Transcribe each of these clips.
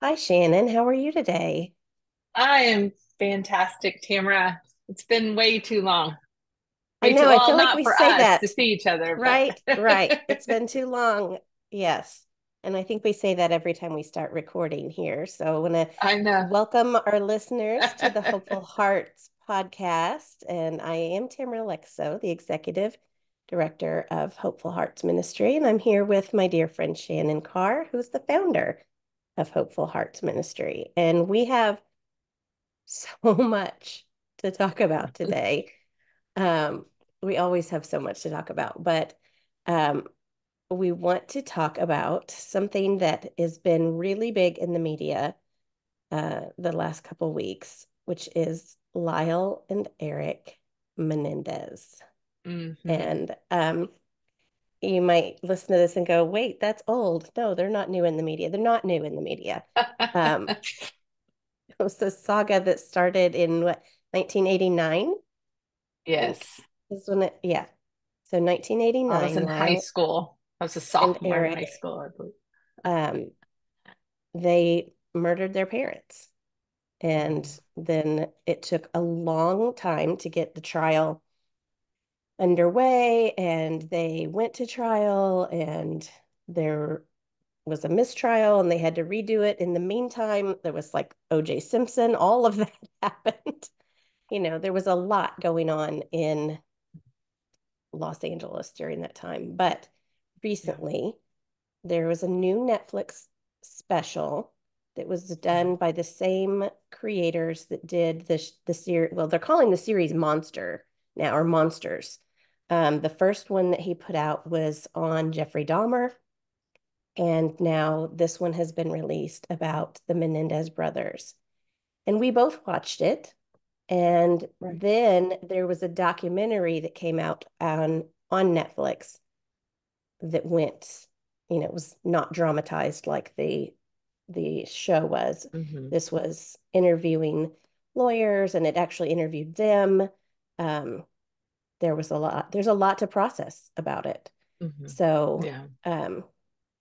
Hi, Shannon. How are you today? I am fantastic, Tamara. It's been way too long. I Way too, know, I well, feel like not we for say us to that, see each other, but right? Right. It's been too long. Yes. And I think we say that every time we start recording here. So I want to I know. welcome our listeners to the Hopeful Hearts podcast. And I am Tamara Alexo, the executive director of Hopeful Hearts Ministry. And I'm here with my dear friend Shannon Carr, who's the founder of Hopeful Hearts Ministry. And we have so much to talk about today. Um, we always have so much to talk about, but um, we want to talk about something that has been really big in the media the last couple weeks, which is Lyle and Eric Menendez. Hmm. And you might listen to this and go, wait, that's old. No, they're not new in the media. They're not new in the media. Um, it was a saga that started in what, 1989? Think Yes. is when yeah. So I was 1989, in high Lyle school. I was a and sophomore in high Eric, school, I believe. um, they murdered their parents. And Mhm. then it took a long time to get the trial underway, and they went to trial, and there was a mistrial, and they had to redo it. In the meantime, there was like OJ Simpson, all of that happened. There was a lot going on in Los Angeles during that time. But Yeah. recently, there was a new Netflix special that was Mhm. done by the same creators that did the series. Well, they're calling the series Monster now, or Monsters. The first one that he put out was on Jeffrey Dahmer, and now this one has been released about the Menendez brothers. And we both watched it. And Right. then there was a documentary that came out on Netflix that went, it was not dramatized like the show was. Hmm. This was interviewing lawyers, and it actually interviewed them. Um, there's a lot to process about it. Hmm. So Yeah.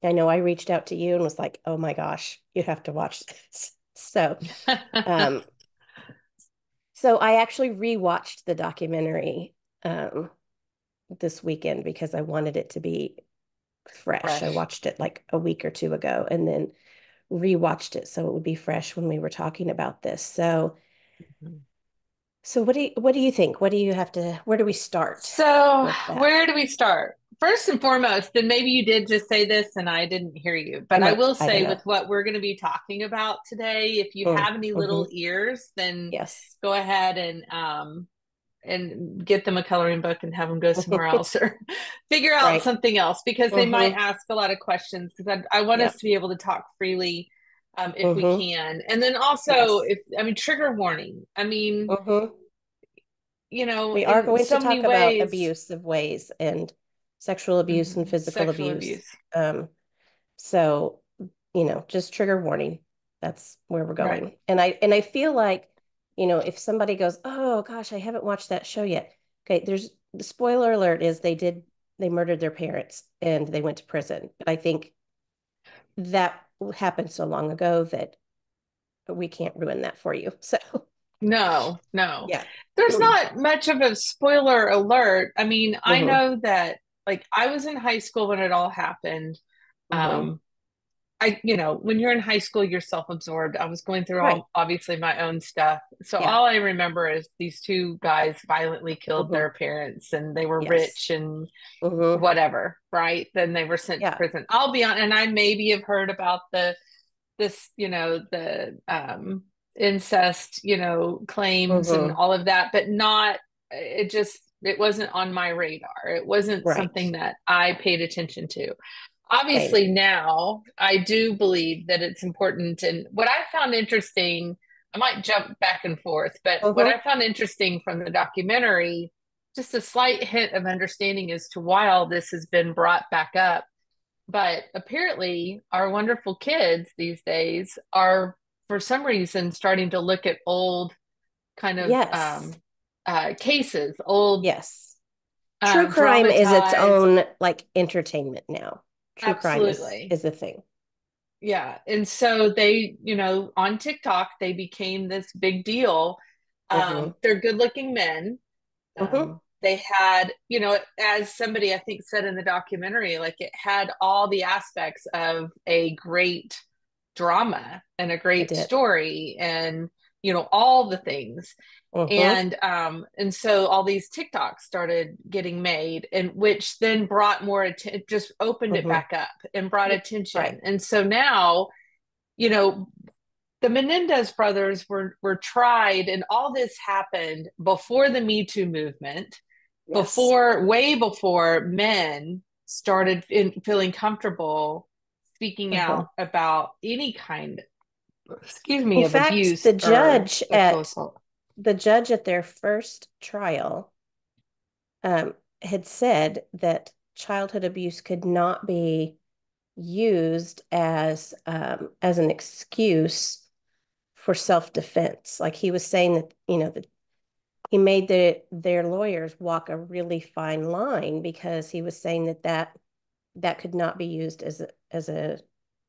I know I reached out to you and was like, oh my gosh, you have to watch this. Um, so I actually rewatched the documentary um, this weekend because I wanted it to be fresh. I Fresh. watched it like a week or two ago and then rewatched it so it would be fresh when we were talking about this. Mhm. So what do you think? What do you have to where do we start So, with that? where do we start? First and foremost, then maybe you did just say this and I didn't hear you, I but I know, will I don't say with know. what we're going to be talking about today, if you have any little Mm-hmm. ears, then Yes. go ahead and get them a coloring book and have them go somewhere else or figure out Right. something else because they might Mm-hmm. ask a lot of questions because I want us Yep. to be able to talk freely if we Mm-hmm. can. And then also, Yes. if I mean, trigger warning. I mean, Mm-hmm. We are in going to so many talk about ways, abusive ways and sexual abuse and physical sexual abuse. abuse. So, just trigger warning. That's where we're Right. going. And I feel like, if somebody goes, "Oh gosh, I haven't watched that show yet." Okay, there's the spoiler alert is they murdered their parents and they went to prison. But I think that happened so long ago that we can't ruin that for you. So, No, no. yeah. There's not much of a spoiler alert. I mean, I Hmm. know that like I was in high school when it all happened. Hmm. Um, when you're in high school, you're self-absorbed. I was going through Right. all obviously my own stuff. So Yeah. all I remember is these two guys violently killed Hmm. their parents and they were rich Yes. and Hmm. whatever, right? Then they were sent to Yeah. prison. I'll be on, and I maybe have heard about the incest, claims and Hmm. all of that, but not it wasn't on my radar. It wasn't Right. something that I paid attention to. Same. Obviously, now I do believe that it's important. And what I found interesting, I might jump back and forth, but what I Hmm. found interesting from the documentary, just a slight hint of understanding as to why all this has been brought back up. But apparently, our wonderful kids these days are, for some reason, starting to look at old kind of Yes. cases, old Yes. True crime is its dramatized. own like entertainment now. True crime is Absolutely. is a thing. yeah. And so they, on TikTok, they became this big deal. Mm-hmm. They're good looking men. Mm-hmm. They had, as somebody I think said in the documentary, like it had all the aspects of a great drama and a It great did. story and, all the things. Mm-hmm. And so all these TikToks started getting made, and which then brought more attention, just opened it Mm-hmm. back up and brought Right. attention. And so now, you know, the Menendez brothers were tried, and all this happened before the Me Too movement, Yes. way before men started feeling comfortable speaking Mm-hmm. out about any kind, excuse In me, of fact, abuse or sexual assault. the judge at their first trial had said that childhood abuse could not be used as an excuse for self-defense. Like he was saying that, that he made their lawyers walk a really fine line because he was saying that could not be used as a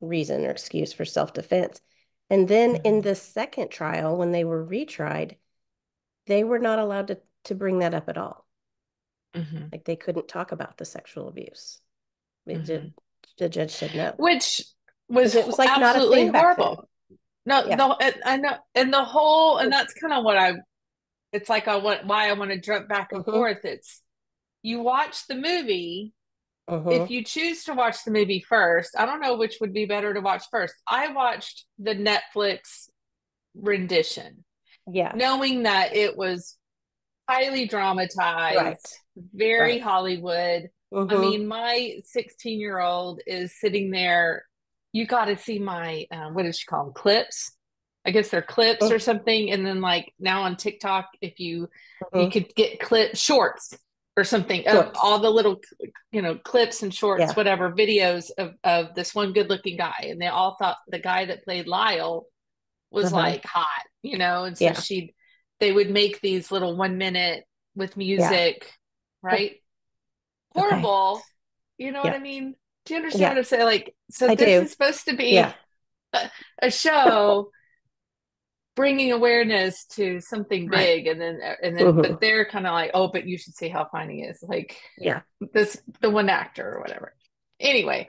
reason or excuse for self-defense. And then in Mm-hmm. the second trial, when they were retried, they were not allowed to bring that up at all. Mm-hmm. Like they couldn't talk about the sexual abuse. It Mm-hmm. did, the judge said no Which because was it was like not a absolutely thing back then. horrible. No, Yeah. I know, and the whole, and that's kind of what it's like why I want to jump back and Mm-hmm. forth. It's you watch the movie. If Mm-hmm. you choose to watch the movie first, I don't know which would be better to watch first. I watched the Netflix rendition, Yeah. knowing that it was highly Right. dramatized, very Right. Hollywood. I Mm-hmm. mean, my 16-year-old is sitting there. You got to see my, what did she call them? Clips. I guess they're clips or something. And then like now on TikTok, if you Mm-hmm. could get shorts or something of Shorts. all the little, clips and shorts, Yeah. whatever videos of this one good looking guy. And they all thought the guy that played Lyle was Uh-huh. like hot, and so Yeah. they would make these little 1 minute with Yeah. music, right? Okay. Horrible, you know what Yeah. I mean? Do you understand what Yeah. I'm saying? Like, so I this do. is supposed to Yeah. be a show bringing awareness to something Right. big, and then but Mm-hmm. they're kind of like, oh, but you should see how fine he is, like Yeah. this the one actor or whatever. Anyway,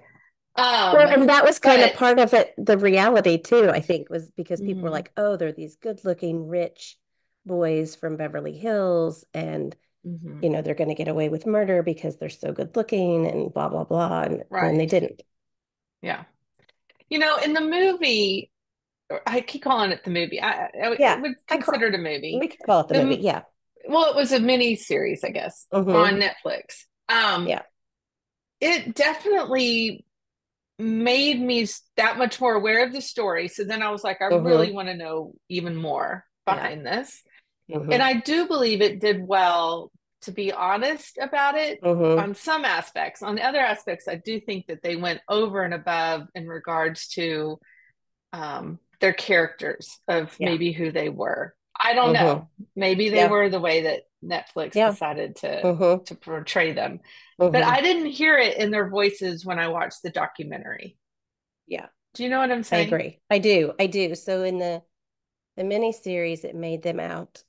Well, um and that was kind of but part of it. The reality too, I think, was because people were mhm, like, "Oh, they're these good-looking, rich boys from Beverly Hills, and mhm, they're going to get away with murder because they're so good-looking," and blah blah blah, and they right, didn't. yeah, in the movie, I keep calling it the movie. I Yeah, would consider it a movie. we could call it the movie. The Yeah. Well, it was a mini series, I guess, Mm-hmm. on Netflix. Yeah. It definitely made me that much more aware of the story. So then I was like, I really Mm-hmm. want to know even more Yeah. behind this. And Mm-hmm. I do believe it did well to be honest about it Mm-hmm. on some aspects. On the other aspects, I do think that they went over and above in regards to their characters of Yeah. maybe who they were. I don't Mm-hmm. know. Maybe they Yeah. were the way that Netflix Yeah. decided to Mm-hmm. portray them. But Mm-hmm. I didn't hear it in their voices when I watched the documentary. Yeah. Do you know what I'm I saying? agree. I do. I do. So in the mini series, it made them out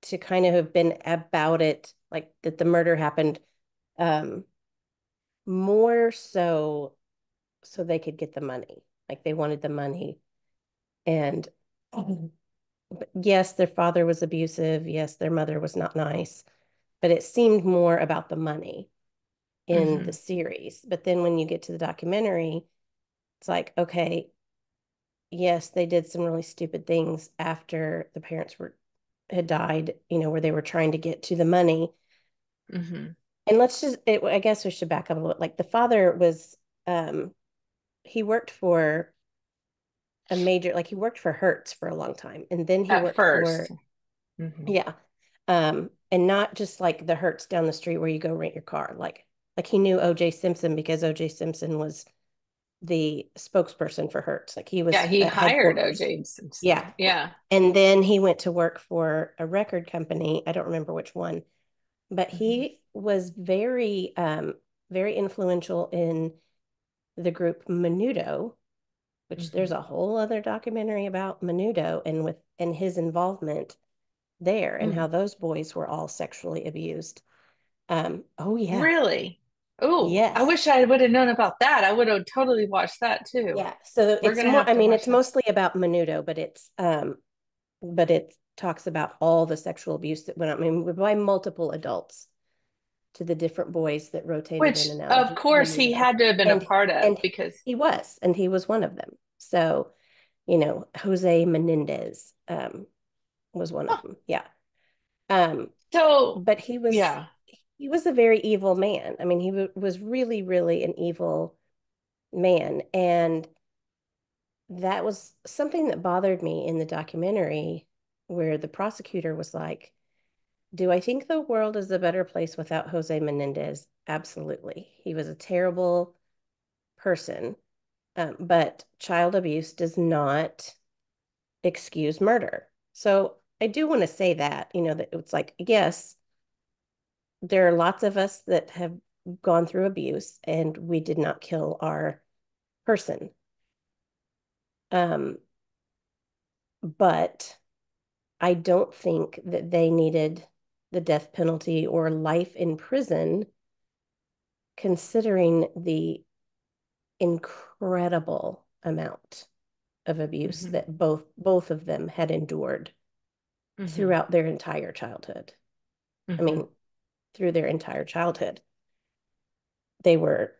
to kind of have been about it, like that the murder happened, um, more so they could get the money. Like they wanted the money. And yes, their father was abusive. Yes, their mother was not nice, but it seemed more about the money in the Mm-hmm. series. But then when you get to the documentary, it's like, okay, yes, they did some really stupid things after the parents were had died, where they were trying to get to the money. Mm-hmm. And I guess we should back up a little. Like the father was, um, he worked for he worked for Hertz for a long time. And then he At worked first. for, Mm-hmm. yeah. And not just like the Hertz down the street where you go rent your car. Like he knew OJ Simpson because OJ Simpson was the spokesperson for Hertz. Like he Yeah, was he at hired headquarters. OJ Simpson. Yeah. Yeah. And then he went to work for a record company. I don't remember which one, but Mm-hmm. he was very influential in the group Menudo. which there's Mm-hmm. a whole other documentary about Menudo and his involvement there and Mm. how those boys were all sexually abused. Oh yeah. Really? Oh, I Yes. wish I would have known about that. I would have totally watched that too. Yeah. So We're it's gonna more, have I to mean, watch it's that. mostly about Menudo, but it talks about all the sexual abuse that went on. I mean, by multiple adults to the different boys that rotated in Which, and out of of course, he Menudo. had to have been a And part of and because, and he was one of them. So, Jose Menendez was one of huh, them. Yeah. Um, so but yeah. he was a very evil man. I mean, was really, really an evil man. And that was something that bothered me in the documentary where the prosecutor was like, do I think the world is a better place without Jose Menendez? Absolutely. He was a terrible person, but child abuse does not excuse murder. So I do want to say that, that it's like, yes, there are lots of us that have gone through abuse and we did not kill our person. Um, but I don't think that they needed the death penalty or life in prison, considering the incredible amount of abuse Hmm. that both of them had endured Hmm. throughout their entire childhood. I Hmm. mean, through their entire childhood, they were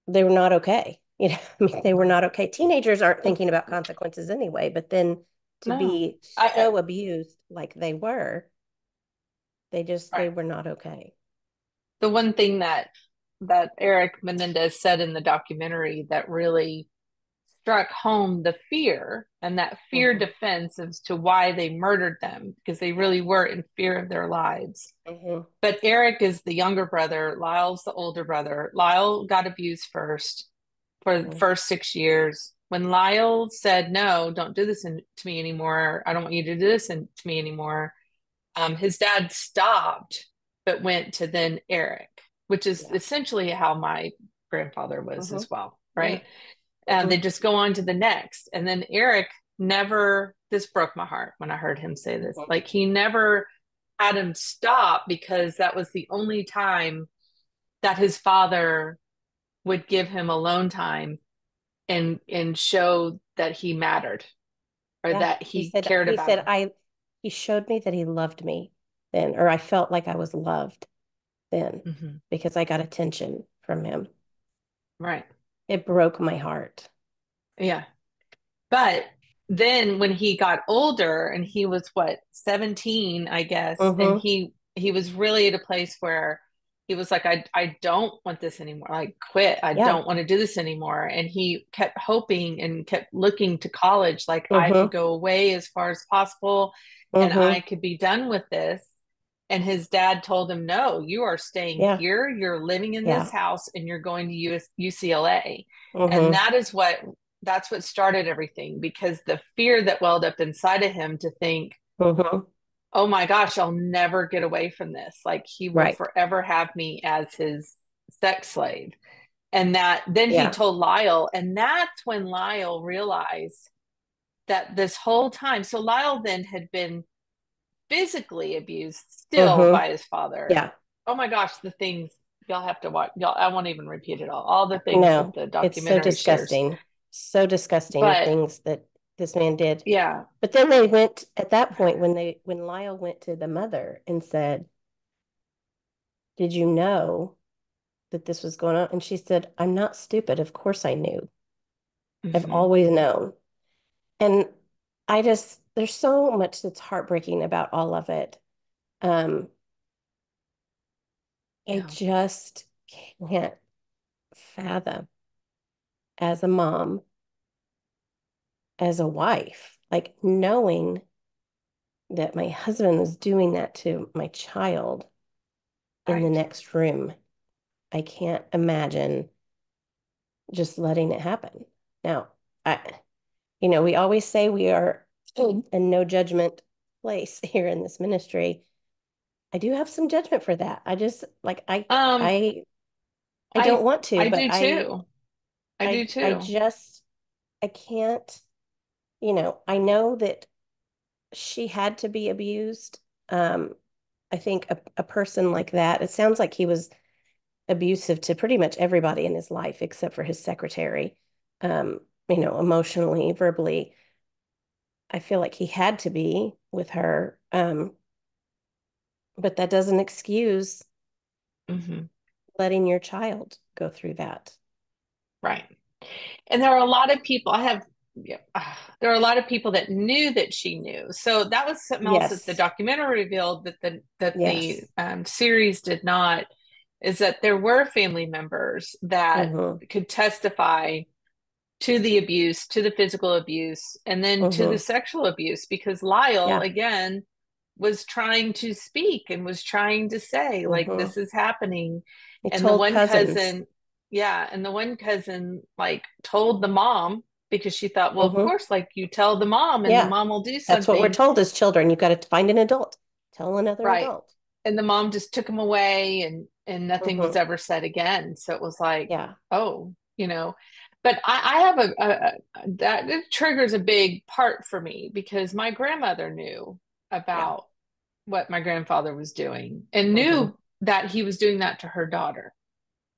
they were not okay. I mean, they were Hmm. not okay. Teenagers aren't thinking about consequences anyway, but then to No, be I so abused like they were, they right. were not okay. The one thing that Eric Menendez said in the documentary that really struck home the fear and that fear Mm-hmm. defense as to why they murdered them because they Yeah. really were in fear of their lives. Mm-hmm. But Eric is the younger brother. Lyle's the older brother. Lyle got abused first for the Mm-hmm. first 6 years. When Lyle said, no, don't do this to me anymore. I don't want you to do this to me anymore. His dad stopped, but went to then Eric, which is Yeah. essentially how my grandfather was Mm-hmm. as well, Yeah. right? Mm-hmm. They just go on to the next. And then Eric never, this broke my heart when I heard him say this. Mm-hmm. Like he never had him stop because that was the only time that his father would give him alone time and show that he mattered or Yeah. that He he said cared he about said him. he showed me that he loved me then, or I felt like I was loved then Mm-hmm. because I got attention from him. Right. It broke my heart. Yeah. But then when he got older and he was what, 17, I guess, and Mm-hmm. he was really at a place where he was like, I don't want this anymore. I quit. I Yeah. don't want to do this anymore. And he kept hoping and kept looking to college, like I could Mm-hmm. go away as far as possible and I Mm-hmm. could be done with this. And his dad told him, no, you are staying Yeah. here. You're living in this Yeah. house and you're going to UCLA. And Mm-hmm. that's what started everything because the fear that welled up inside of him to think, Mm-hmm. oh my gosh, I'll never get away from this. Like he will Right. forever have me as his sex slave. And that then he Yeah. told Lyle, and that's when Lyle realized that this whole time, so Lyle then had been physically abused still Mm-hmm. by his father. Yeah. Oh my gosh, the things y'all have to watch. Y'all, I won't even repeat it all the things that No, the it's so documentary shares. disgusting. So disgusting the But things that this man did. yeah, But then they went at that point when Lyle went to the mother and said, "Did you know that this was going on?" And she said, "I'm not stupid. Of course I knew. I've mm-hmm, always known." And there's so much that's heartbreaking about all of it. Um, I yeah, just can't fathom as a mom, as a wife, like knowing that my husband was doing that to my child in the right. next room. I can't imagine just letting it happen. Now, I, we always say we are a no judgment place here in this ministry. I do have some judgment for that. I just like I don't I want to, I but do too. I do I too. just I can't, I know that she had to be abused. I think a person like that, it sounds like he was abusive to pretty much everybody in his life except for his secretary. Um, emotionally, verbally. I feel like he had to be with her. But that doesn't excuse Hmm. letting your child go through that. Right. And there are a lot of people I have yeah, there are a lot of people that knew that she knew. So that was something else that the Yes. documentary revealed that the Yes. series did not, is that there were family members that Mm-hmm. could testify to the abuse, to the physical abuse, and then to the Mm-hmm. sexual abuse, because Lyle, Yeah. again, was trying to speak and was trying to say, like, Mm-hmm. this is happening. He And the told one cousins. cousin, yeah, and the one cousin, like, told the mom because she thought, well, of Mm-hmm. course, like, you tell the mom and the Yeah. mom will do That's what we're something. told as children. You've got to find an adult. Tell another Right. adult. And the mom just took him away, and nothing was Mm-hmm. ever said again. So it was like, Yeah. oh, but I have that it triggers a big part for me because my grandmother knew Yeah. about what my grandfather was doing and Mm-hmm. knew that he was doing that to her daughter.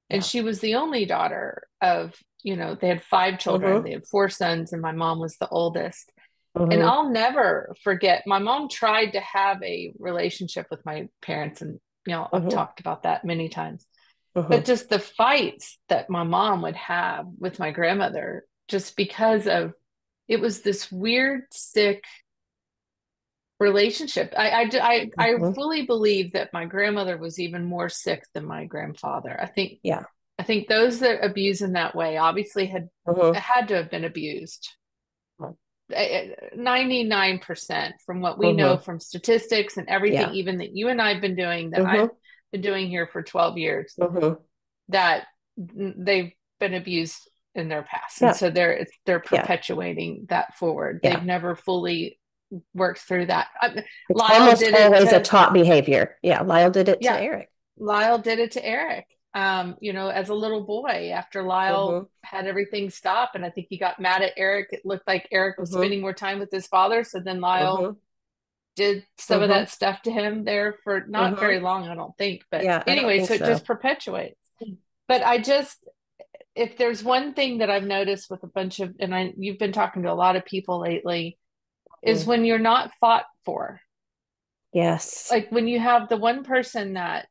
And Yeah. she was the only daughter of, they had five children. Mm-hmm. They had four sons, and my mom was the oldest. And Mm-hmm. I'll never forget, my mom tried to have a relationship with my parents, and I've Mm-hmm. talked about that many times. But Mm-hmm. just the fights that my mom would have with my grandmother, just because of it was this weird, sick relationship. I Mm-hmm. fully believe that my grandmother was even more sick than my grandfather. Yeah. I think those that abuse in that way obviously Mm-hmm. had to have been abused 99% from what we know Mm-hmm. from statistics and everything, Yeah. even that you and I have been doing, that I've Mm-hmm. been doing here for 12 years, Mm-hmm. that they've been abused in their past. And Yeah. so they're Yeah. perpetuating that forward. They've Yeah. never fully worked through that. It's Lyle almost did it always a to, taught behavior. Yeah. Lyle did it to yeah, Eric. Lyle did it to Eric. As a little boy, after Lyle Mm-hmm. had everything stop, and I think he got mad at Eric. It looked like Eric was Mm-hmm. spending more time with his father. So then Lyle Mm-hmm. did some of Mm-hmm. that stuff to him there for not Mm-hmm. very long, I don't think. But Yeah, I don't anyway, think so it so. just perpetuates. But if there's one thing that I've noticed with a bunch of, you've been talking to a lot of people lately, is Mm. when you're not fought for. Yes. Like when you have the one person that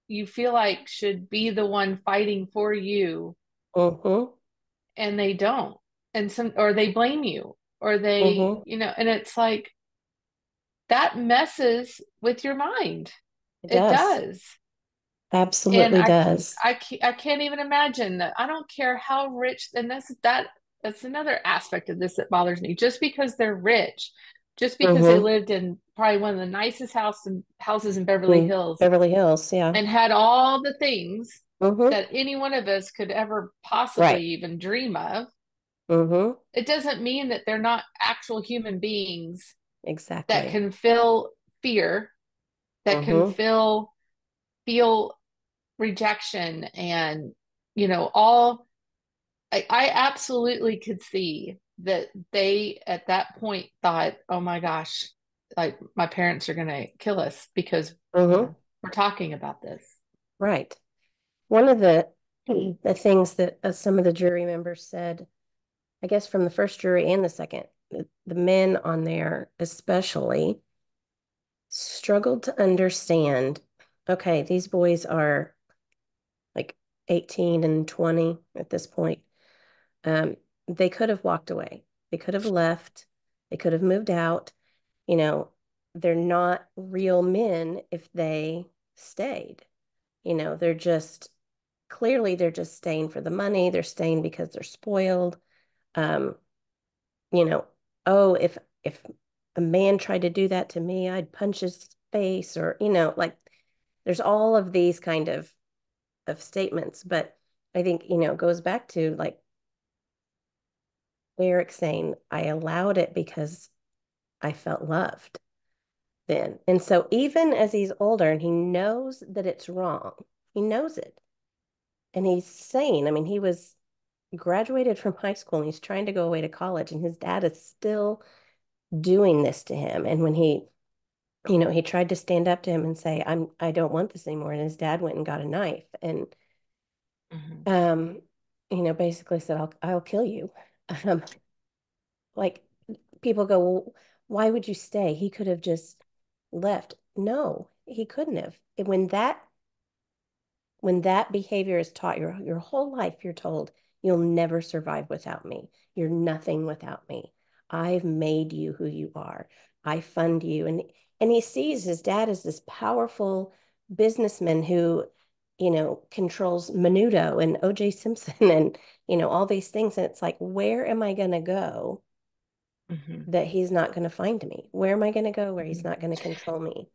you feel like should be the one fighting for you, Mm-hmm. and they don't, or they blame you, or they, Mm-hmm. and it's like that messes with your mind. It It does. does. And Absolutely does. I can't even imagine that. I don't care how rich, and that's another aspect of this that bothers me. Just because they're rich, just because they Mm-hmm. lived in probably one of the nicest houses in Beverly Mm. Hills Beverly Hills, yeah. and had all the things Mm-hmm. that any one of us could ever possibly Right. even dream of, Mm-hmm. it doesn't mean that they're not actual human beings that Exactly. can feel fear, that can Mm-hmm. feel rejection, and all. I absolutely could see that they at that point thought, oh my gosh, like my parents are gonna kill us because Mm-hmm. we're talking about this. Right. One of the things that some of the jury members said, I guess from the first jury and the second, the men on there especially struggled to understand, okay, these boys are like 18 and 20 at this point. Um, they could have walked away. They could have left. They could have moved out. You know, they're not real men if they stayed. They're just clearly they're just staying for the money. They're staying because they're spoiled. Um, you know, oh, if a man tried to do that to me, I'd punch his face or, like there's all of these kind of statements, but I think, it goes back to like Eric saying, I allowed it because I felt loved then. And so even as he's older and he knows that it's wrong, he knows it. And he's saying, I mean, he was graduated from high school and he's trying to go away to college, and his dad is still doing this to him. And when he tried to stand up to him and say, I don't want this anymore. And his dad went and got a knife and, Mhm. um, basically said, I'll kill you. Um, like people go, well, why would you stay? He could have just left. No, he couldn't have. When that behavior is taught your whole life, you're told you'll never survive without me. You're nothing without me. I've made you who you are. I fund you. And he sees his dad as this powerful businessman who, controls Menudo and OJ Simpson and, all these things. And it's like, where am I going to go Mhm. that he's not going to find me? Where am I going to go where he's Mhm. not going to control me?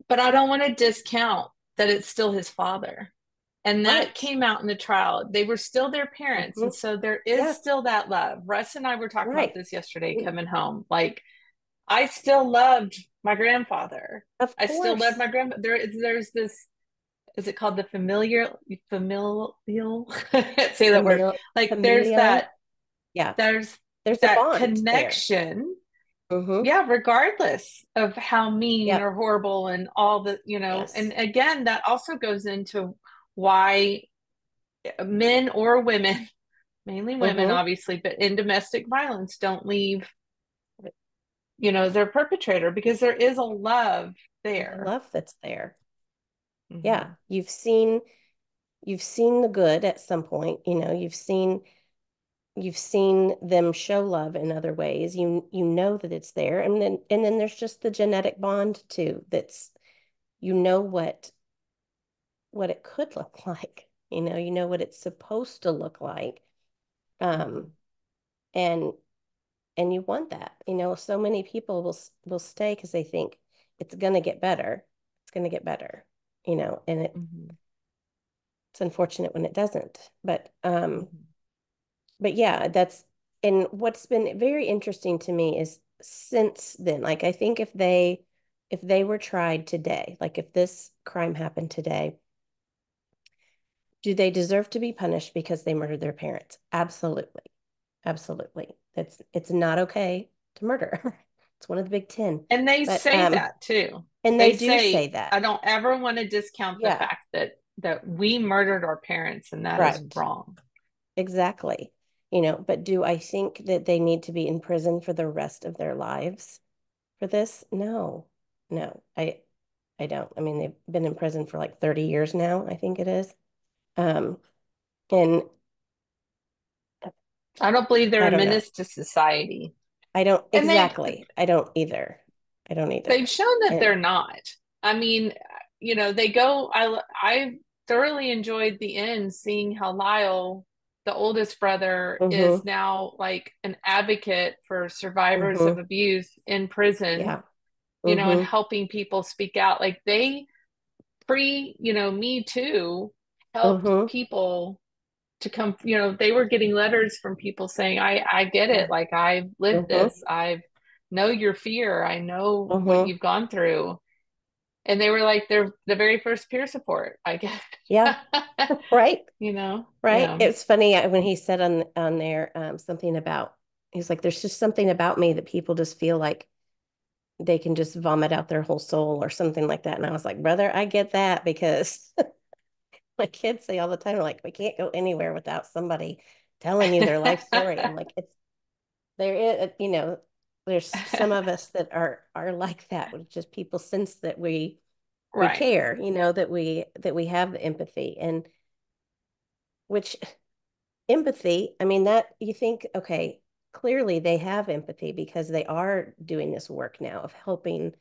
But I don't want to discount that it's still his father. And that Right. came out in the trial. They were still their parents. Hmm. And so there is Yeah. still that love. Russ and I were talking about Right. this yesterday coming home. Like, I still loved my grandfather. Of I still loved course. my grandfather. There's this, is it called the familial? I can't say that word. Like, Familial. Yeah. there's There's a that bond there. connection. Mm-hmm. Yeah, regardless of how mean or Yep. horrible and all the, and Yes. again, that also goes into why men or women, mainly women, Mm-hmm. obviously, but in domestic violence, don't leave, their perpetrator because there is a love There's a there. love that's there. Yeah. Hmm. You've seen the good at some point, you've seen them show love in other ways. You know that it's there. And then there's just the genetic bond too, that's what it could look like. You know what it's supposed to look like. Um, Hmm. and and you want that. So many people will stay because they think it's going to get better. It's going to get better. And Hmm. it's unfortunate when it doesn't. Hmm. But yeah, that's and what's been very interesting to me is since then, like I think if they were tried today, like if this crime happened today, do they deserve to be punished because they murdered their parents? Absolutely. Absolutely. It's not okay to murder. It's one of the big 10. And they But say that too. and They they do say say, that. I don't ever want to discount the Yeah, fact that we murdered our parents and that is right. wrong. Exactly. But do I think that they need to be in prison for the rest of their lives for this? No. No. I don't. I mean, they've been in prison for like 30 years now, I think it is. Um, and I don't believe they're I a don't know. menace to society. I don't And exactly. I don't either. I don't they've either. shown that And they're not. I mean, they go. I thoroughly enjoyed the end, seeing how Lyle, the oldest brother, is mm-hmm, now like an advocate for survivors of mm-hmm. abuse in prison, Yeah. and Mm-hmm. helping people speak out. Like they Me Too helped Mm-hmm. people to come, they were getting letters from people saying, I get it. Yeah. Like I've lived Mm-hmm. this. I know your fear. I know what Mm-hmm. you've gone through. And they were like, they're the very first peer support, I guess. Yeah. Right. Right. Yeah. It's funny when he said on there something about he's like, there's just something about me that people just feel like they can just vomit out their whole soul or something like that. And I was like, brother, I get that because my kids say all the time, like, we can't go anywhere without somebody telling you their life story. I'm like, it's there is, there's some of us that are like that, with just people sense that we Right. care, that we have the empathy and which empathy, I mean, that you think, okay, clearly they have empathy because they are doing this work now of helping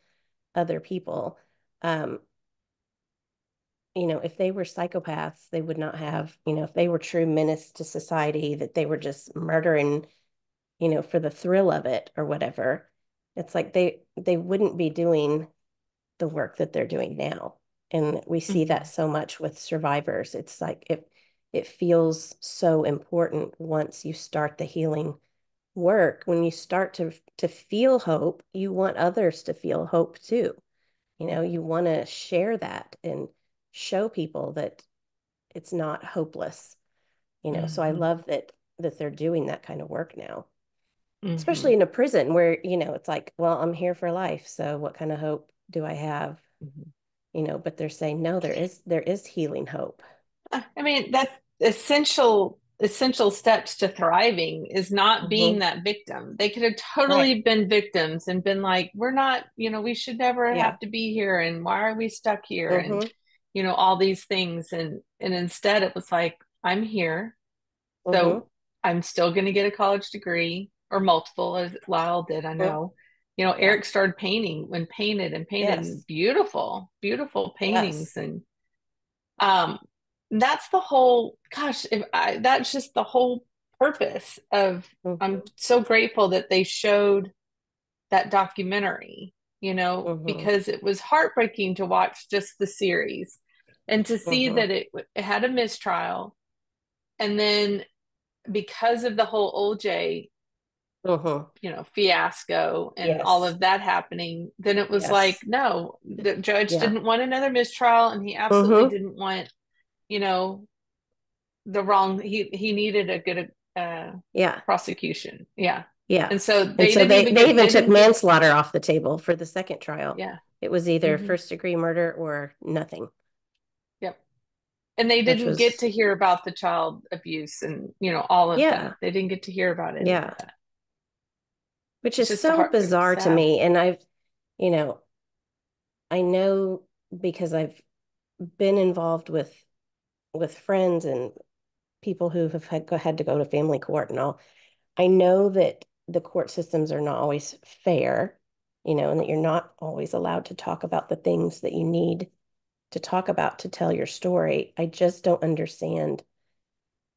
other people. Um, if they were psychopaths, they would not have, if they were true menace to society, that they were just murdering, for the thrill of it or whatever. It's like they wouldn't be doing the work that they're doing now. And we see that Hmm. so much with survivors. It's like it feels so important once you start the healing work. When you start to feel hope, you want others to feel hope too. You want to share that and show people that it's not hopeless. So I Hmm. love that that they're doing that kind of work now, Mm-hmm. especially in a prison where, it's like, well, I'm here for life. So what kind of hope do I have? Mm-hmm. But they're saying, no, there is healing hope. I mean, that's essential steps to thriving is not being Hmm. that victim. They could have Right. totally been victims and been like, we're not, we should never Yeah. have to be here and why are we stuck here and Hmm. all these things and instead it was like, I'm here. Hmm. So I'm still going to get a college degree or multiple as Lyle did, I Hmm. know. Yeah. Eric started painting when painted and Yes. beautiful, beautiful paintings Yes. and um, that's the whole, gosh, that's just the whole purpose of, I'm Hmm. so grateful that they showed that documentary, Hmm. because it was heartbreaking to watch just the series and to see Hmm. that it had a mistrial. And then because of the whole OJ, Hmm. fiasco and all Yes. of that happening, then it was like, Yes. no, the judge Yeah. didn't want another mistrial and he absolutely Hmm. didn't want, you know, the wrong he needed a good Yeah. prosecution. Yeah. Yeah. And so And they so didn't they even they get even they took didn't get manslaughter off the table for the second trial. yeah. It was either Hmm. first degree murder or nothing, Yep. And they which didn't get was, to hear about the child abuse and all of yeah. that. They didn't get to hear about any of Yeah. that. Which It's is just so it's bizarre to sad. me. And you know, I know because I've been involved with friends and people who have had to go to family court and all. I know that the court systems are not always fair, and that you're not always allowed to talk about the things that you need to talk about to tell your story. I just don't understand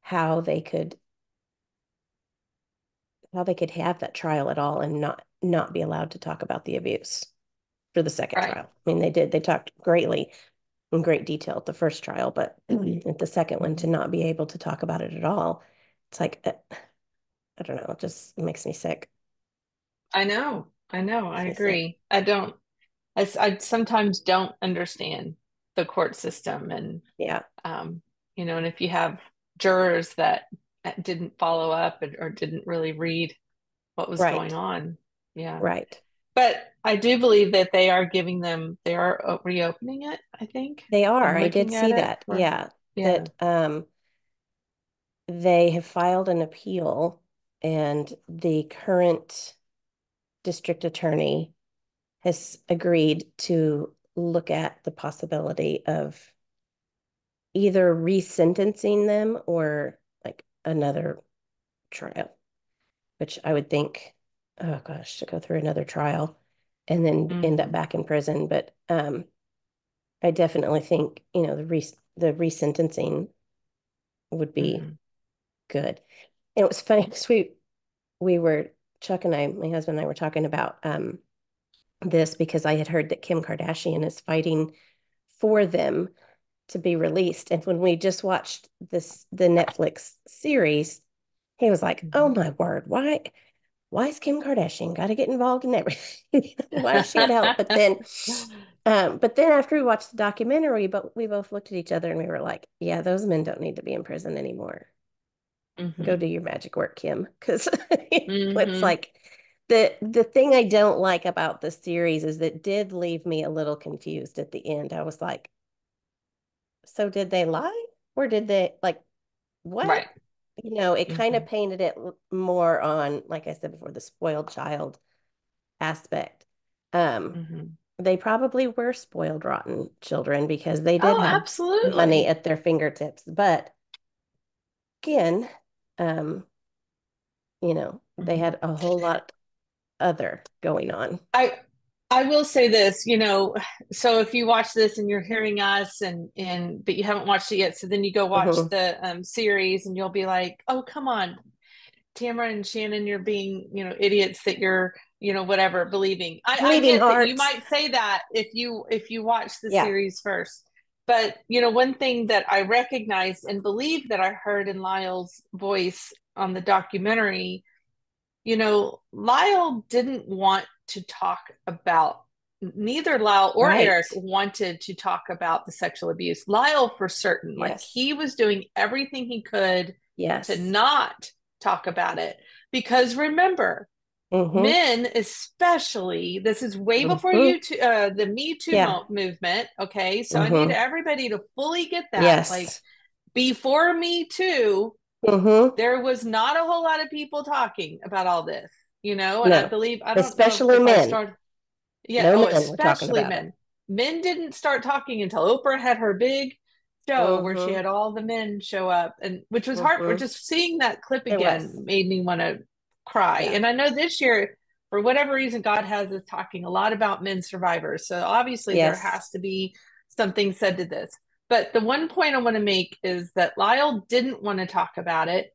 how they could how they could have that trial at all and not be allowed to talk about the abuse for the second Right. trial. I mean, they did. They talked greatly in great detail at the first trial, but at the second one to Hmm. not be able to talk about it at all, it's like I don't know, it just makes me sick. I know. I know. I Makes me sick. agree. I sometimes don't understand the court system and Yeah, um, and if you have jurors that didn't follow up or didn't really read what was going right, on. Yeah. right. But I do believe that they are reopening it, I think. They are. I'm I did looking at see it that. for, Yeah, yeah. that they have filed an appeal, and the current district attorney has agreed to look at the possibility of either resentencing them or like another trial, which I would think, oh gosh, to go through another trial and then end up Hmm. back in prison. But I definitely think, the resentencing would be Hmm. good. And it was funny because we were Chuck and I, my husband and I were talking about this because I had heard that Kim Kardashian is fighting for them to be released. And when we just watched the Netflix series, he was like, "Oh Hmm. my word, why is Kim Kardashian got to get involved in everything? Why does she got to help?" But then after we watched the documentary, but we both looked at each other and we were like, "Yeah, those men don't need to be in prison anymore. Go do Hmm. your magic work, Kim." Because it's Hmm. like the thing I don't like about the series is that it did leave me a little confused at the end. I was like, so did they lie or did they like what? Right. It kind Hmm. of painted it more on, like I said before, the spoiled child aspect. Um, Hmm. they probably were spoiled rotten children because they did Oh, have money absolutely. at their fingertips. But again, um, they Hmm. had a whole lot other going on. I I will say this, so if you watch this and you're hearing us and but you haven't watched it yet, so then you go watch Mhm. the series and you'll be like, oh, come on, Tamara and Shannon, you're being, idiots that you're, whatever, believing. I Bleeding get that you hearts. might say that if you watch the Yeah, series first. But, one thing that I recognized and believe that I heard in Lyle's voice on the documentary, Lyle didn't want to talk about, neither Lyle or right. Eric wanted to talk about the sexual abuse. Lyle, for certain, like Yes. he was doing everything he could to Yes. not talk about it. Because remember, Mm-hmm. men especially, this is way before Mm-hmm. you the Me Too Yeah. movement. Okay, so I need Mm-hmm. everybody to fully get that. Like Yes. before Me Too, Mm-hmm. there was not a whole lot of people talking about all this, and I No. believe, I don't know Especially if I men. started. Yeah. No Oh, men were talking especially about it. men. Men didn't start talking until Oprah had her big show where she Mm-hmm. had all the men show up, and which was hard. We're Mm-hmm. just seeing that clip It again was. made me want to cry. Yeah. And I know this year, for whatever reason, God has us talking a lot about men survivors. So obviously there Yes. has to be something said to this. But the one point I want to make is that Lyle didn't want to talk about it.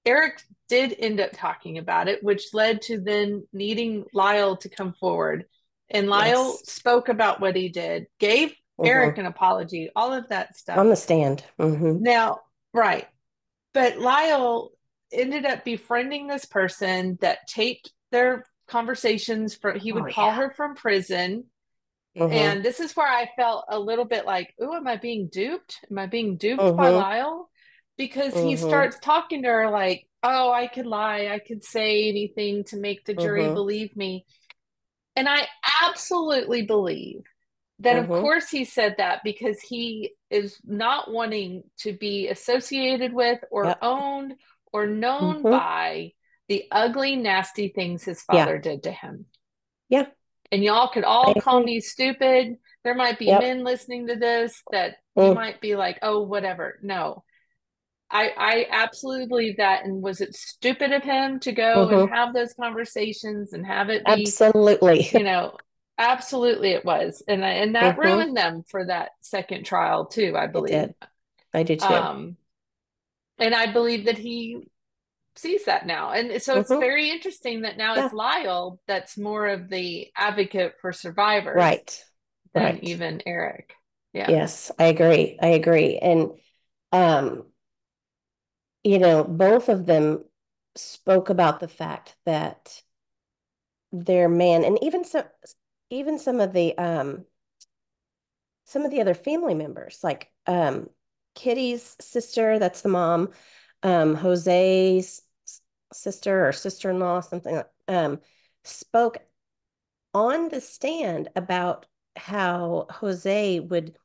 Eric did end up talking about it, which led to then needing Lyle to come forward. And Lyle Yes. spoke about what he did, gave Eric Mm-hmm. an apology, all of that stuff. On the stand. Mm-hmm. Now, right. But Lyle ended up befriending this person that taped their conversations from, he Oh would call yeah. her from prison. Mm-hmm. And this is where I felt a little bit like, oh, am I being duped? Am I being duped by Mm-hmm. Lyle? Because he Mm-hmm. starts talking to her like, oh, I could lie. I could say anything to make the jury Mm-hmm. believe me. And I absolutely believe that, of Mm-hmm. course, he said that because he is not wanting to be associated with or Yep. owned or known Mm-hmm. by the ugly, nasty things his Yeah. father did to him. Yeah. And y'all could I all call agree. me stupid. There might be Yep. men listening to this that you Mm. might be like, oh, whatever. No, I absolutely believe that. And was it stupid of him to go and Mm-hmm. have those conversations and have it be, Absolutely. you know, absolutely it was. And that Mm-hmm. ruined them for that second trial too, I It believe. did. I do too. Um, and I believe that he sees that now. And so it's Mm-hmm. very interesting that now Yeah. it's Lyle that's more of the advocate for survivors Right. than Right. even Eric. Yeah. Yes, I agree. I agree. And um, both of them spoke about the fact that their man, and even some of the other family members, like Kitty's sister, that's the mom, Jose's sister or sister-in-law, something like, spoke on the stand about how Jose would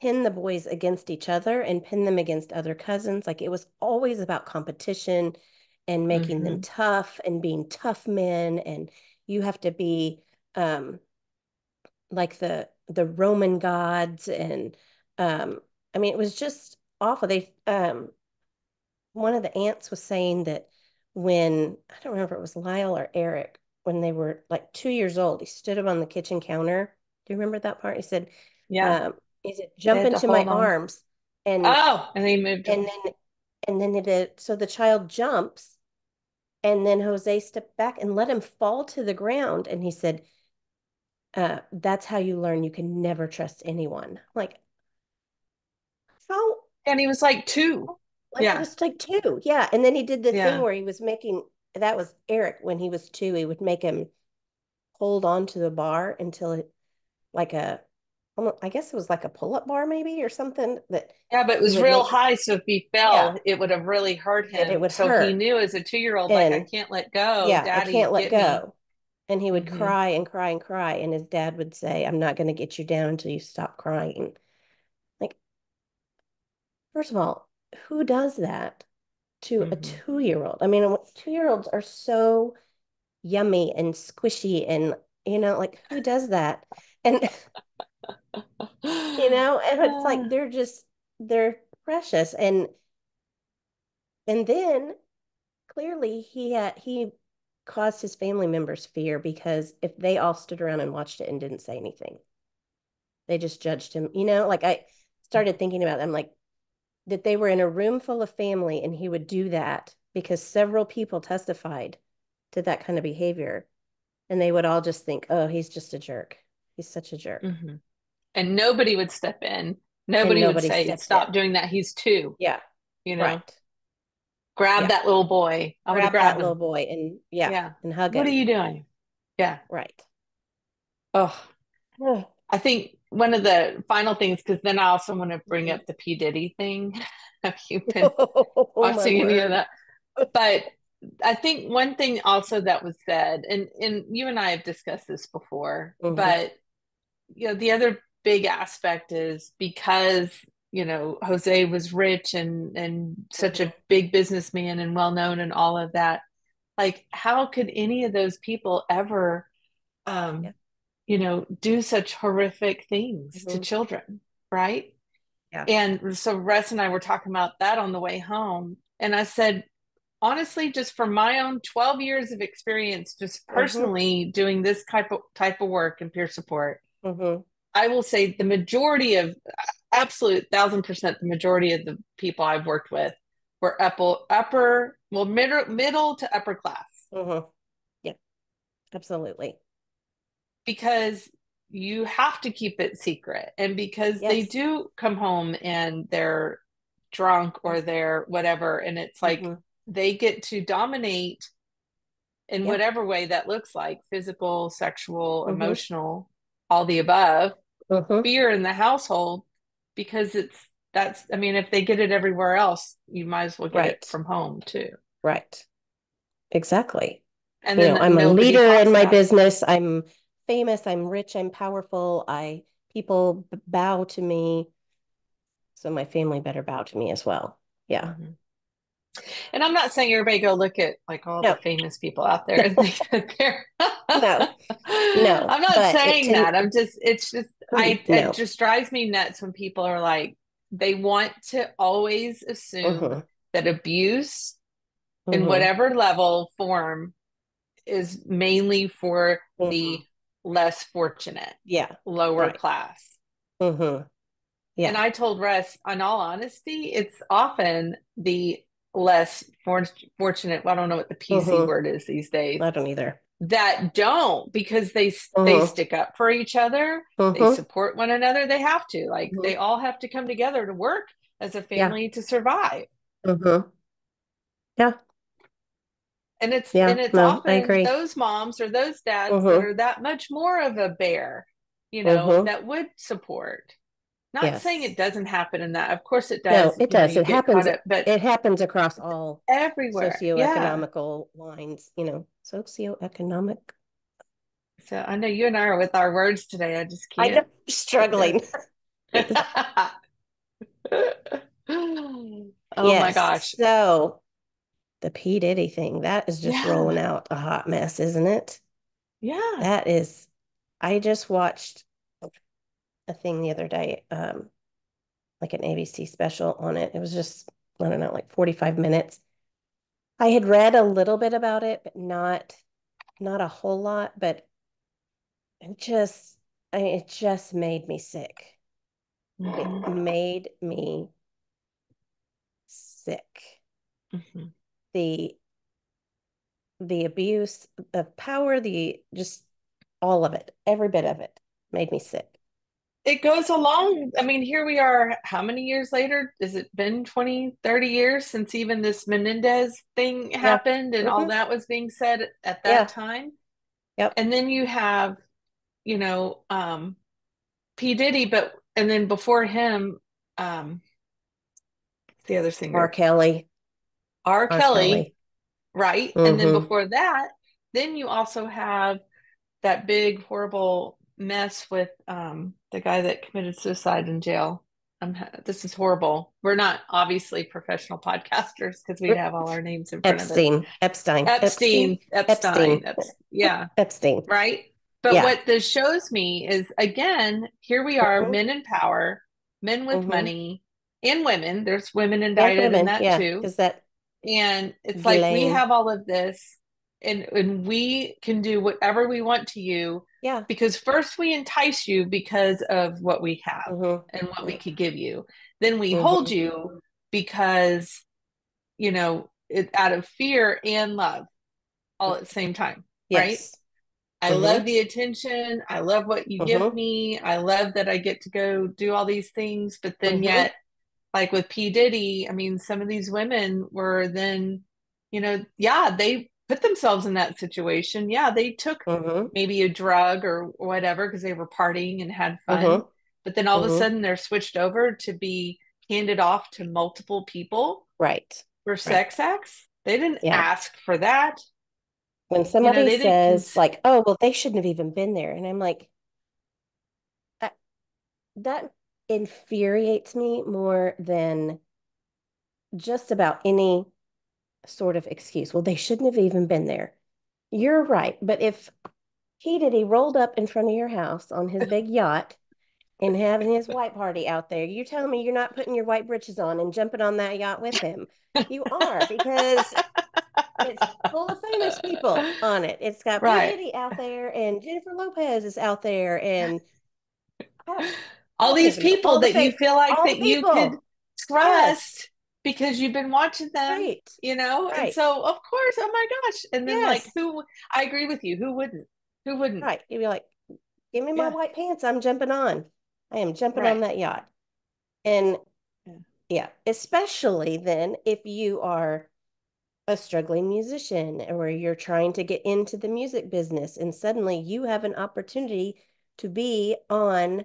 pin the boys against each other and pin them against other cousins. Like it was always about competition and making them Hmm. tough and being tough men. And you have to be um, like the Roman gods. And I mean, it was just awful. They one of the aunts was saying that when I don't remember if it was Lyle or Eric, when they were like 2 years old, he stood up on the kitchen counter. Do you remember that part? Yeah. Um, he said, They jump had to into my hold on. arms. And Oh, and they moved and him. then it did, so the child jumps, and then Jose stepped back and let him fall to the ground. And he said, that's how you learn you can never trust anyone. Like, how And he was like two. like he Yeah. was like two. Yeah. And then he did the thing Yeah. where he was making that was Eric when he was two, he would make him hold on to the bar until it like a I guess it was like a pull-up bar maybe or something that Yeah, but it he was would real make. high. So if he Yeah, fell, it would have really hurt that it him. would So he hurt. knew as a 2-year old, like, I And can't let go. yeah, I Daddy, can't let get me. go. And he would Hmm. cry and cry and cry. And his dad would say, I'm not going to get you down until you stop crying. Like, first of all, who does that to a Hmm. 2-year-old? I mean, 2-year-olds are so yummy and squishy and, like who does that? And, and it's like they're precious. And then clearly he caused his family members fear because if they all stood around and watched it and didn't say anything, they just judged him. Like I started thinking about them, like that they were in a room full of family and he would do that because several people testified to that kind of behavior. And they would all just think, oh, he's just a jerk. He's such a jerk. Hmm. And nobody would step in. And Nobody would nobody say, stepped in. stop doing that. He's two, Yeah, you know, right. grab Yeah. that little boy. I would have Grab grabbed that little him. boy and yeah, Yeah. and hug What are him. you doing? Yeah. Right. Oh, Oh, I think one of the final things, because then I also want to bring mhm. up the P. Diddy thing. Have you been Oh my watching any of word. that? But I think one thing also that was said, and you and I have discussed this before, Hmm. but the other big aspect is because, Jose was rich and such Hmm. a big businessman and well known and all of that. Like, how could any of those people ever, Yeah. um, do such horrific things to Hmm. children, right? Yeah. And so Russ and I were talking about that on the way home. And I said, honestly, just from my own 12 years of experience, just Hmm. personally doing this type of work and peer support, Hmm. I will say the majority of, absolute 1,000%, the majority of the people I've worked with were well, middle to upper class, Hmm. Yeah, absolutely. because you have to keep it secret, and because they Yes. do come home and they're drunk or Yes. they're whatever, and it's like Hmm. they get to dominate in Yeah. whatever way that looks like: physical, sexual, Hmm. emotional, all the above, Hmm. fear in the household, because I mean, if they get it everywhere else, you might as well get it Right. from home too. Right. Exactly. And then I'm a nobody leader in talks my about it. business. I'm famous. I'm rich. I'm powerful. People bow to me. So my family better bow to me as well. Yeah. Mm-hmm. And I'm not saying everybody go look at like all the No, famous people out there and think that they're no, no. I'm not But saying that. It's just it no. just drives me nuts when people are like, they want to always assume Mm-hmm. that abuse in Mm-hmm. whatever level form is mainly for Mm-hmm. the less fortunate, Yeah. lower Right. class. Mm-hmm. And Yeah. I told Russ, in all honesty, it's often the less fortunate. Well, I don't know what the PC Mm-hmm. word is these days, I don't either. that don't, because they Mm-hmm. stick up for each other, they Mm-hmm. support one another. They have to, like, Mm-hmm. they all have to come together to work as a Yeah. family to survive. Mm-hmm. Yeah. And Yeah. it's No, I often agree. those moms or those dads that Mm-hmm. are that much more of a bear, Mm-hmm. that would support. Not saying it Yes. doesn't happen in that. Of course it No, does. it does. You It get happens. caught up, but It happens across all everywhere. Yeah. socioeconomical lines, socioeconomic. So I know you and I are with our words today. I just I know, can't get there. struggling. Oh my Yes. gosh. So the P. Diddy thing, that is just rolling Yeah. out a hot mess, isn't it? Yeah. That is, I just watched a thing the other day, like an ABC special on it. It was just, I don't know, like 45 minutes. I had read a little bit about it, but not a whole lot, but it just it just made me sick. It Hmm. made me sick. Hmm. The the abuse of power, the just all of it, every bit of it made me sick. It goes along. I mean, here we are, how many years later? Has it been 20, 30 years since even this Menendez thing Yeah. happened and all Hmm. that was being said at that Yeah. time? Yep. And then you have, you know, P. Diddy, and then before him, um, the other R. singer, Kelly. R. R. Kelly, Kelly. right? And then Hmm. before that, then you also have that big horrible mess with the guy that committed suicide in jail. This is horrible. We're not obviously professional podcasters because we'd have all our names in front of us. Epstein. Epstein. Epstein. Epstein. Yeah, Epstein. right. But Yeah. what this shows me is, again, here we are, Hmm. men in power, men with Hmm. money, and women. There's women And indicted in women. that Yeah. too. Because that And it's like we Ghislaine. have all of this, and we can do whatever we want to you, Yeah. because first we entice you because of what we have Hmm. and what we Yeah. could give you. Then we hold Hmm. you because, out of fear and love all at the same time, right? Yes. I Hmm. love the attention. I love what you give Hmm. me. I love that I get to go do all these things. But then Hmm. yet, like with P. Diddy, I mean, some of these women were then, yeah, they put themselves in that situation. Yeah, they took Hmm. maybe a drug or whatever because they were partying and had fun. Hmm. But then all of a Hmm. sudden they're switched over to be handed off to multiple people Right. for Right. sex acts. They didn't Yeah. ask for that. When You know, somebody they didn't says like, "Oh, well, they shouldn't have even been there," and I'm like, that, that infuriates me more than just about any sort of excuse. Well, they shouldn't have even been there. You're right, but if he rolled up in front of your house on his big yacht and having his white party out there, you're telling me you're not putting your white britches on and jumping on that yacht with him. You are, because it's full of famous people on it. It's got P. Right. Diddy out there, and Jennifer Lopez is out there, and all, All all kinds these of people, people that you feel like all the that you could people. Yes, trust because you've been watching them, right, you know? And right. so, of course, oh my gosh. And then, like, Yes, who, I agree with you. Who wouldn't? Who wouldn't? right. You'd be like, give me my Yeah. white pants. I'm jumping on. I am jumping on Right. that yacht. And Yeah. yeah, especially then if you are a struggling musician or you're trying to get into the music business and suddenly you have an opportunity to be on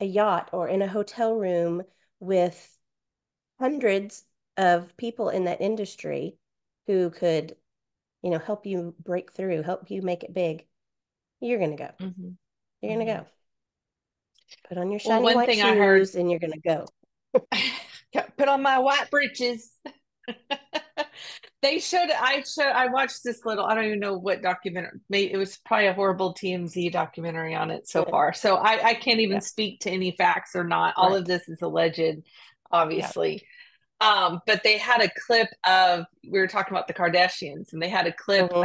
a yacht or in a hotel room with hundreds of people in that industry who could, help you break through, help you make it big. You're going to go. Hmm. You're going to Hmm. go. Put on your Well, shiny one white thing I heard, shoes and you're going to go. put on my white breeches. I watched this little, I don't even know what documentary, maybe it was probably a horrible TMZ documentary on it so Mm, far. So I can't even yeah, speak to any facts or not. All of right. this is alleged, Yeah. obviously. But they had a clip of, we were talking about the Kardashians, and they had a clip Mm-hmm.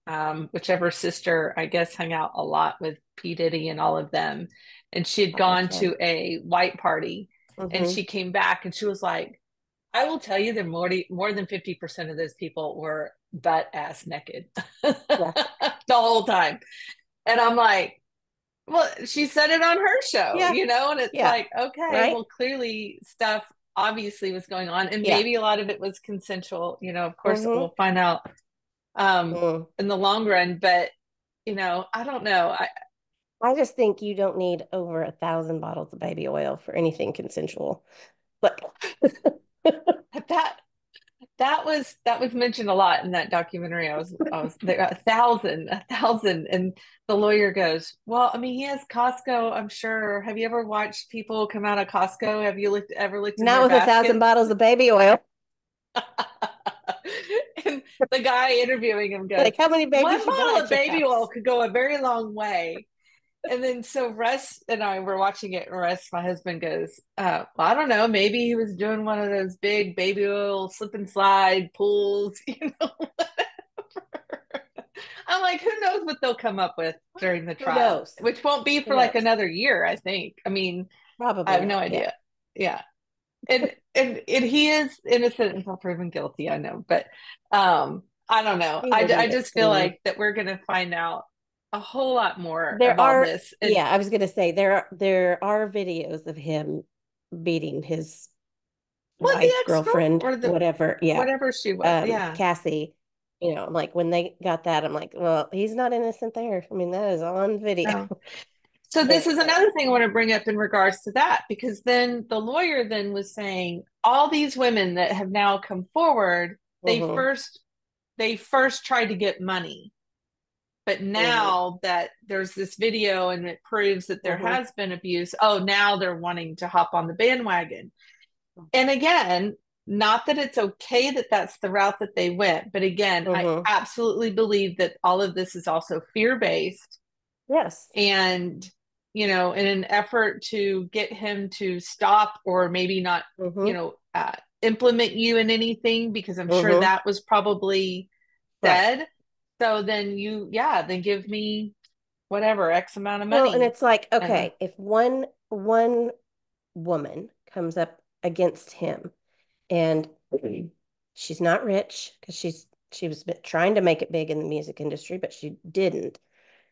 of whichever sister, I guess, hung out a lot with P. Diddy and all of them. And she had Oh, gone that's right. to a white party, and Mm-hmm. she came back and she was like, I will tell you that more than 50% of those people were butt ass naked Yeah. the whole time. And I'm like, well, she said it on her show, Yeah. you know, and it's Yeah. like, okay, Right. well, clearly stuff obviously was going on, and Yeah. maybe a lot of it was consensual. You know, of course, Mm-hmm. we'll find out um, Mm. in the long run, but I don't know. I just think you don't need over 1,000 bottles of baby oil for anything consensual. But That that was mentioned a lot in that documentary. I was there, 1,000, and the lawyer goes, well, I mean, he has Costco, I'm sure. Have you ever watched people come out of Costco? Have you ever looked in not their with 1,000 baskets? bottles of baby oil. And the guy interviewing him goes, Like, how many one babies you got bottle at of your baby oil house? could go a very long way. And then so Russ and I were watching it, and Russ, my husband, goes, well, I don't know, maybe he was doing one of those big baby oil slip and slide pools, I'm like, who knows what they'll come up with during the Who trial, knows? which won't be Who for like knows? another year, I think. I mean, I Probably have no not. Yeah. idea. Yeah. And he is innocent until proven guilty, I know. But I don't know. He will I be. just I feel mean, like that we're gonna find out a whole lot more of there all are, this. And yeah, I was gonna say there are videos of him beating his what, the wife, ex-girlfriend girlfriend, or the whatever. Yeah. whatever she was. Yeah. Cassie. I'm like, when they got that, I'm like, well, he's not innocent there. I mean, that is on video. No. So this is But another thing I want to bring up in regards to that, because then the lawyer then was saying all these women that have now come forward, they mm-hmm, first they first tried to get money. But mm-hmm, now that there's this video and it proves that there mm-hmm, has been abuse, oh, now they're wanting to hop on the bandwagon. And again, not that it's okay that that's the route that they went, but again, I mm-hmm. absolutely believe that all of this is also fear based. Yes. And, in an effort to get him to stop or maybe not, Mm-hmm, implement you in anything, because I'm sure mm-hmm. that was probably Right. said. So then then give me whatever X amount of Well, and money. it's like, And okay, if one woman comes up against him and she's not rich because she was trying to make it big in the music industry, but she didn't.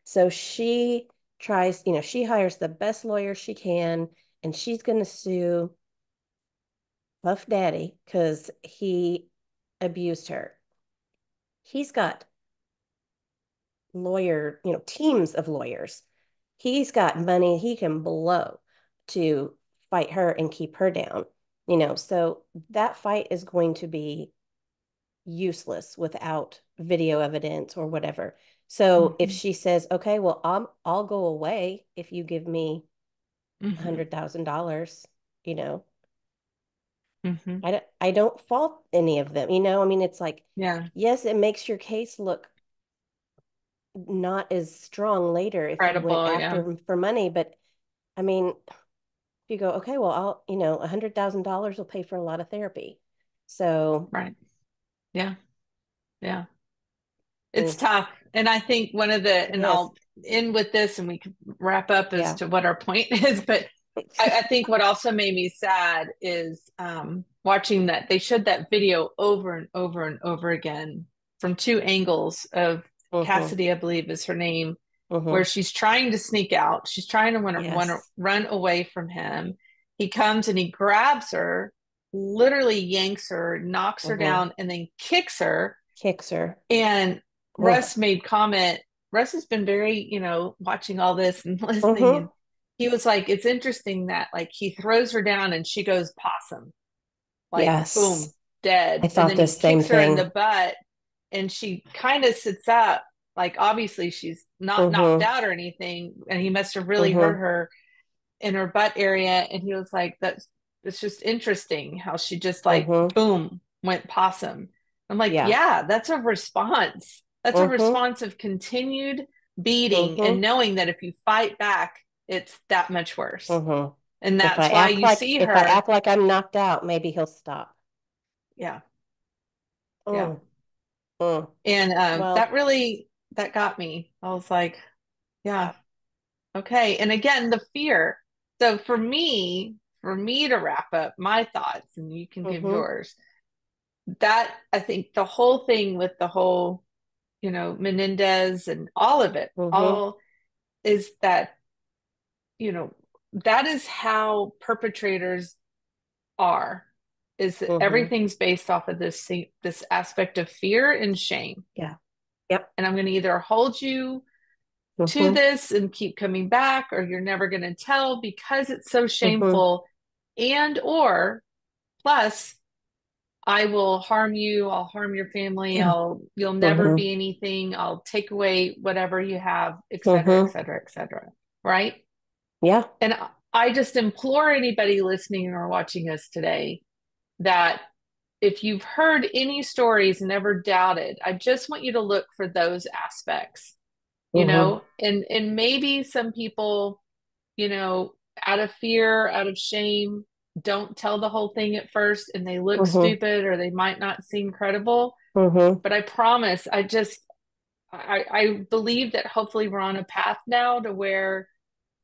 So she tries, she hires the best lawyer she can, and she's going to sue Puff Daddy because he abused her. He's got teams of lawyers. He's got money he can blow to fight her and keep her down. So that fight is going to be useless without video evidence or whatever. So if Mm-hmm. she says, okay, well, I'll go away if you give me Mm-hmm. $100,000, you know, Mm-hmm. I don't fault any of them, you know. I mean, it's like, Yeah. yes, it makes your case look not as strong later if you went Incredible. after Yeah. them for money, but I mean, if you go, okay, well, $100,000 will pay for a lot of therapy. So, Right. Yeah. Yeah. It's mm, tough. And I think one of the, it and is. I'll end with this and we can wrap up as Yeah. to what our point is. But I think what also made me sad is watching that they showed that video over and over and over again from two angles of Mm-hmm. Cassidy, I believe is her name, where Mm-hmm. she's trying to sneak out. She's trying to Yes. run away from him. He comes and he grabs her, literally yanks her, knocks her Mm-hmm. down, and then kicks her. Kicks her. And Oh. Russ made comment. Russ has been very, watching all this and listening. Mm-hmm. And he was like, it's interesting that like he throws her down and she goes possum, like Yes. boom, I dead. And thought then the he same kicks her in the thing. butt and she kind of sits up. Like obviously she's not knocked Mm-hmm. out or anything. And he must have really hurt Mm-hmm. her in her butt area. And he was like, that's it's just interesting how she just like Mm-hmm. boom went possum. I'm like, Yeah. yeah, that's a response. That's a Mm-hmm. response of continued beating and Mm-hmm. knowing that if you fight back, it's that much worse. Mm-hmm. And that's why you see If I her. act like I'm knocked out, maybe he'll stop. Yeah, yeah. Mm. Mm. And that Well, really that got me. I was like, yeah, yeah. okay. And again, the fear. So for me to wrap up my thoughts, and you can give Mm-hmm. yours, that I think the whole thing with the whole, Menendez and all of it, Mm-hmm. all is that, you know, that is how perpetrators are, is that Mm-hmm. everything's based off of this aspect of fear and shame. Yeah. Yep. And I'm going to either hold you to Mm-hmm. this and keep coming back, or you're never going to tell because it's so Mm-hmm. shameful, and or plus I will harm you, I'll harm your family, Yeah. you'll never Mm-hmm. be anything, I'll take away whatever you have, et cetera, et Mm-hmm. cetera, et cetera. Right? Yeah. And I just implore anybody listening or watching us today that if you've heard any stories and ever doubted, I just want you to look for those aspects, Mm-hmm. and maybe some people, you know, out of fear, out of shame, don't tell the whole thing at first and they look Mm-hmm. stupid or they might not seem credible. Mm-hmm. But I promise, I believe that hopefully we're on a path now to where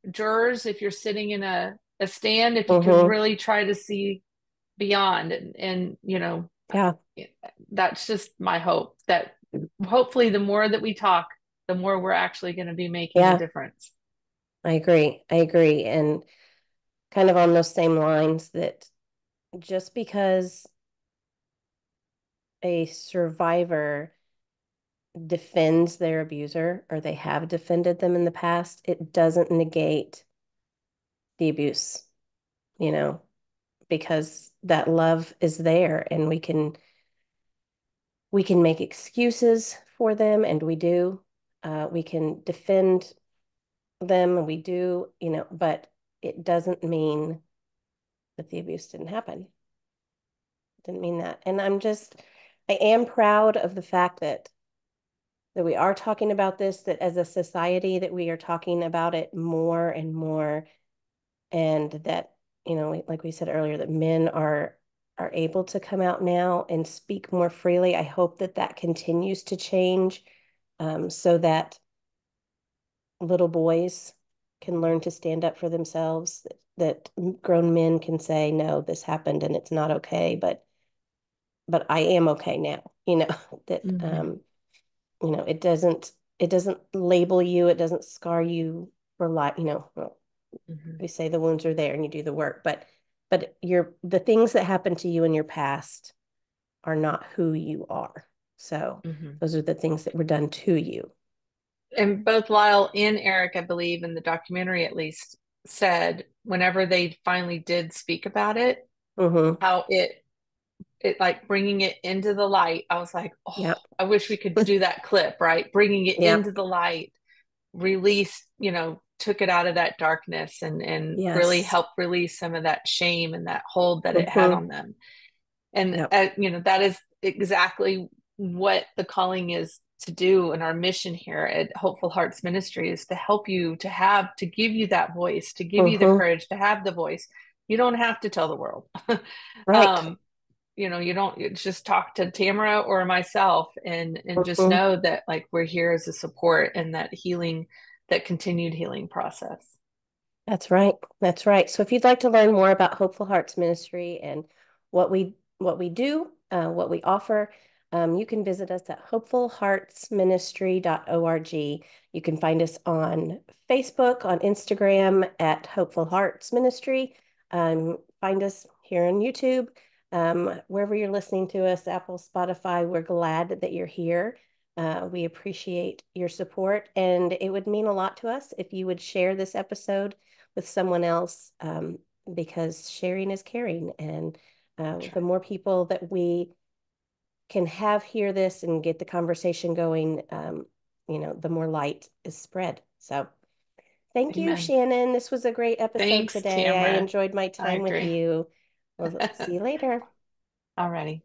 jurors, if you're sitting in a stand, if you can Mm-hmm. really try to see beyond and Yeah. that's just my hope that hopefully the more that we talk, the more we're actually going to be making a Yeah. difference. I agree. I agree. And kind of on those same lines that just because a survivor defends their abuser or they have defended them in the past, it doesn't negate the abuse, you know, because that love is there and we can make excuses for them and we do. We can defend them and we do, you know, but it doesn't mean that the abuse didn't happen. Didn't mean that. And I am proud of the fact that we are talking about this, that as a society that we are talking about it more and more, and that, like we said earlier, that men are able to come out now and speak more freely. I hope that that continues to change, so that little boys can learn to stand up for themselves, that grown men can say, no, this happened and it's not okay, but I am okay now, that Mm-hmm. it doesn't label you, it doesn't scar you for life, well, Mm-hmm. we say the wounds are there and you do the work, but the things that happened to you in your past are not who you are. So Mm-hmm. those are the things that were done to you. And both Lyle and Eric, I believe, in the documentary at least, said whenever they finally did speak about it, Mm-hmm. how it it like bringing it into the light. I was like, oh, Yep. I wish we could do that clip, right? Bringing it into Yep. the light, release, took it out of that darkness and really Yes. helped release some of that shame and that hold that it had Mm-hmm. on them. And, Yep. that is exactly what the calling is to do. And our mission here at Hopeful Hearts Ministry is to help you to give you that voice, to give you the Mm-hmm. courage to have the voice. You don't have to tell the world. Right. um, you don't just talk to Tamara or myself and just Mm-hmm. know that like we're here as a support and that healing, that continued healing process. That's right. That's right. So if you'd like to learn more about Hopeful Hearts Ministry and what we do, what we offer, you can visit us at hopefulheartsministry.org. You can find us on Facebook, on Instagram at Hopeful Hearts Ministry. Find us here on YouTube, wherever you're listening to us, Apple, Spotify. We're glad that you're here. We appreciate your support, and it would mean a lot to us if you would share this episode with someone else, because sharing is caring. And That's the right. more people that we can have hear this and get the conversation going, the more light is spread. So thank you, Amen. Shannon. This was a great episode Thanks, today. I Tamara. enjoyed my I time with agree. you. We'll see you later. Alrighty.